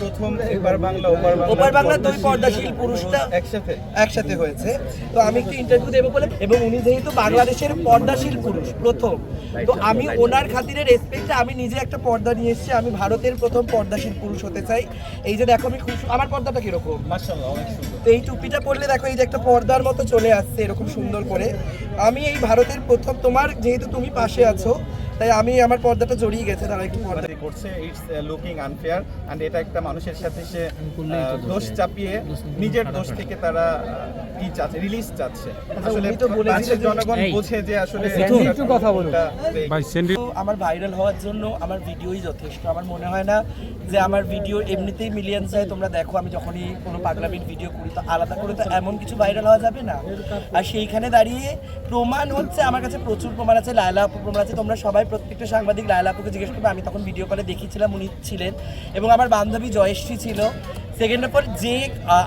প্রথম ওপার বাংলা দুই পর্দাশীল পুরুষটা একসাথে হয়েছে। তো আমি একটু ইন্টারভিউ দেবো বলে, এবং উনি যেহেতু বাংলাদেশের পর্দাশীল পুরুষ প্রথম, তো আমি ওনার খাতিরে রেসপেক্টে আমি নিজে একটা পর্দা নিয়ে এসেছি। আমি ভারতের প্রথম পর্দাশীল পুরুষ হতে চাই। এই যে দেখো আমি খুব, আমার পর্দাটা কিরকম মাশাআল্লাহ অনেক সুন্দর। তো এই টুপিটা পরলে দেখো এই যে একটা পর্দার মতো চলে আসছে এরকম সুন্দর করে। আমি এই ভারতের প্রথম, তোমার যেহেতু তুমি পাশে আছো তাই আমি আমার পর্দাটা জড়িয়ে গেছে, তারা একটু পর্দা করছে। ইটস লুকিং আনফেয়ার এন্ড এটা একটা মানুষের সাথে সে দোষ চাপিয়ে নিজের দোষ থেকে তারা কি চাচ্ছে, রিলিজ চাচ্ছে। আসলে তো বলেছে জনগণ বোঝে যে আসলে একটু কথা বলুন ভাই। আমার ভাইরাল হওয়ার জন্য আমার ভিডিওই যথেষ্ট। আমার মনে হয় না যে আমার ভিডিও এমনিতেই মিলিয়ন যায়। তোমরা দেখো আমি যখনই কোনো পাগলামির ভিডিও করি তো আলাদা করে তো এমন কিছু ভাইরাল হওয়া যাবে না। আর সেইখানে দাঁড়িয়ে প্রমাণ হচ্ছে, আমার কাছে প্রচুর প্রমাণ আছে, লায়লা আপু প্রমাণ আছে। তোমরা সবাই প্রত্যেকটা সাংবাদিক লায়লা আপুকে জিজ্ঞেস করবে, আমি তখন ভিডিও কলে দেখিয়েছিলাম, উনি ছিলেন, এবং আমার বান্ধবী জয়শ্রী ছিল। সেকেন্ড অফ অল যে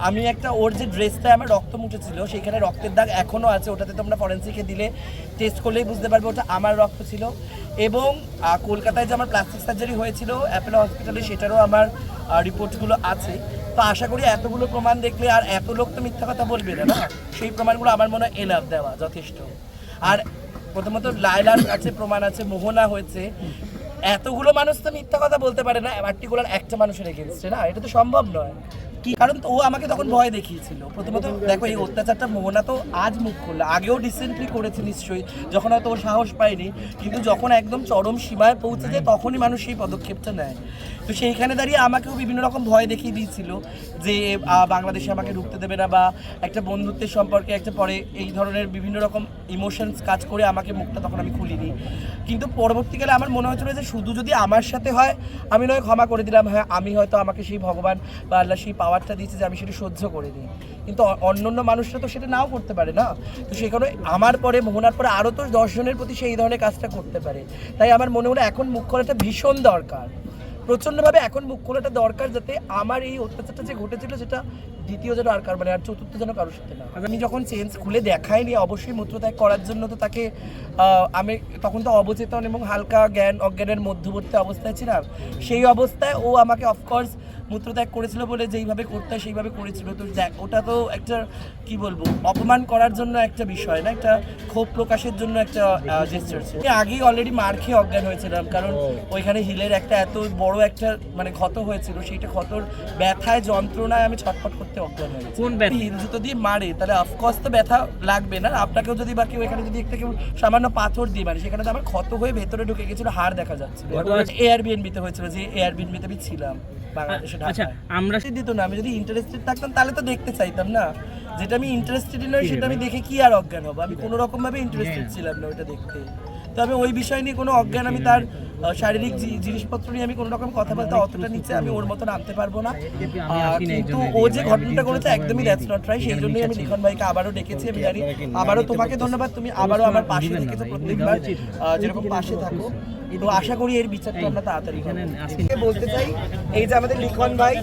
আমি একটা ওর যে ড্রেসটা আমার রক্ত মুঠেছিল সেখানে রক্তের দাগ এখনও আছে, ওটাতে তোমরা ফরেন্সিকে দিলে টেস্ট করলেই বুঝতে পারবে ওটা আমার রক্ত ছিল। এবং কলকাতায় যে আমার প্লাস্টিক সার্জারি হয়েছিল অ্যাপোলো হসপিটালে, সেটারও আমার রিপোর্টগুলো আছে। তো আশা করি এতগুলো প্রমাণ দেখলে আর এত লোক তো মিথ্যা কথা বলবে না, সেই প্রমাণগুলো আমার মনে হয় এনাফ দেওয়া যথেষ্ট। আর প্রথমত লায়লার কাছে প্রমাণ আছে, মোহনা হয়েছে, এতগুলো মানুষ তো মিথ্যা কথা বলতে পারে না পার্টিকুলার একটা মানুষের এগেইনস্টে, না এটা তো সম্ভব নয়। কি কারণ তো ও আমাকে তখন ভয় দেখিয়েছিল। প্রথমত দেখো এই অত্যাচারটা মোহনা তো আজ মুখ করলো, আগেও রিসেন্টলি করেছে নিশ্চয়ই, যখন হয়তো ও সাহস পায়নি, কিন্তু যখন একদম চরম সীমায় পৌঁছে যায় তখনই মানুষ সেই পদক্ষেপটা নেয়। তো সেইখানে দাঁড়িয়ে আমাকেও বিভিন্ন রকম ভয় দেখিয়ে দিয়েছিল যে বাংলাদেশে আমাকে ঢুকতে দেবে না, বা একটা বন্ধুত্বের সম্পর্কে একটা পরে এই ধরনের বিভিন্ন রকম ইমোশনস কাজ করে আমাকে মুখটা তখন আমি খুলিনি। কিন্তু পরবর্তীকালে আমার মনে হচ্ছিল যে শুধু যদি আমার সাথে হয় আমি নয় ক্ষমা করে দিলাম, হ্যাঁ আমি হয়তো আমাকে সেই ভগবান বা আল্লাহ সেই পাওয়ারটা দিয়েছে যে আমি সেটা সহ্য করে নিই, কিন্তু অন্য মানুষরা তো সেটা নাও করতে পারে না। তো সেই কারণে আমার পরে মোহনার পরে আরও তো 10 জনের প্রতি সেই ধরনের কাজটা করতে পারে। তাই আমার মনে হলো এখন মুখ খোলাটা ভীষণ দরকার, প্রচণ্ডভাবে এখন মুখ খোলাটা দরকার, যাতে আমার এই অত্যাচারটা যে ঘটেছিল সেটা দ্বিতীয় যেন আর কার মানে আর চতুর্থ যেন কারোর সাথে না। আমি যখন চেঞ্জ খুলে দেখাইনি অবশ্যই মূত্রত্যাগ করার জন্য তো তাকে আমি তখন তো অবচেতন এবং হালকা জ্ঞান অজ্ঞানের মধ্যবর্তী অবস্থায় ছিলাম। সেই অবস্থায় ও আমাকে অফকোর্স মূত্রত্যাগ করেছিল বলে যেইভাবে করতে হয় সেইভাবে করেছিল। তো ওটা তো একটা কি বলবো অপমান করার জন্য একটা বিষয় না, একটা ক্ষোভ প্রকাশের জন্য একটা জেস্টার ছিল। আগেই অলরেডি মার খেয়ে অজ্ঞান হয়েছিলাম, কারণ ওইখানে হিলের একটা এত বড় একটা মানে ক্ষত হয়েছিল, সেইটা ক্ষতর ব্যথায় যন্ত্রণায় আমি ছটফট করতে অজ্ঞান হয়েছি। হিল জুতো দিয়ে মারে তাহলে অফকোর্স তো ব্যথা লাগবে না, আপনাকেও যদি বা কেউ এখানে যদি একটা কেউ সামান্য পাথর দিয়ে মারে, সেখানে তো আমার ক্ষত হয়ে ভেতরে ঢুকে গেছিল, হাড় দেখা যাচ্ছিল। এয়ারবিএনবিতে হয়েছিল, যে এয়ারবিএনবিতে আমি ছিলাম বাংলাদেশে। আচ্ছা আমরা দিত না, আমি যদি ইন্টারেস্টেড থাকতাম তাহলে তো দেখতে চাইতাম না, যেটা আমি ইন্টারেস্টেড নয় সেটা আমি দেখে কি আর অজ্ঞান হবো। আমি কোনো রকম ভাবে ইন্টারেস্টেড ছিলাম না ওইটা দেখতে। তবে ওই বিষয় নিয়ে কোনো অজ্ঞান, আমি তার শারীরিক জিনিসপত্র নিয়ে আমি কোনো রকম কথা বলতে অতটা নিচে আমি ওর মতো নামতে পারবো না। কিন্তু ও যে ঘটনাটা করেছে একদমই দ্যাটস নট রাইট। সেই জন্যই আমি লিখন ভাইকে আবারও ডেকেছি। আমি জানি আবারও তোমাকে ধন্যবাদ, তুমি আবারও আমার পাশে থেকেছো প্রত্যেকবার, যেরকম পাশে থাকো। তো আশা করি এর বিচারটা আমরা তাড়াতাড়ি বলতে চাই। এই যে আমাদের লিখন ভাই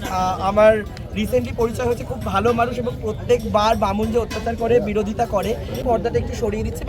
আমার রিসেন্টলি পরিচয় হয়েছে, খুব ভালো মানুষ এবং প্রত্যেকবার বামুন যে অত্যাচার করে বিরোধিতা করে, পর্দাটা একটু সরিয়ে দিচ্ছে।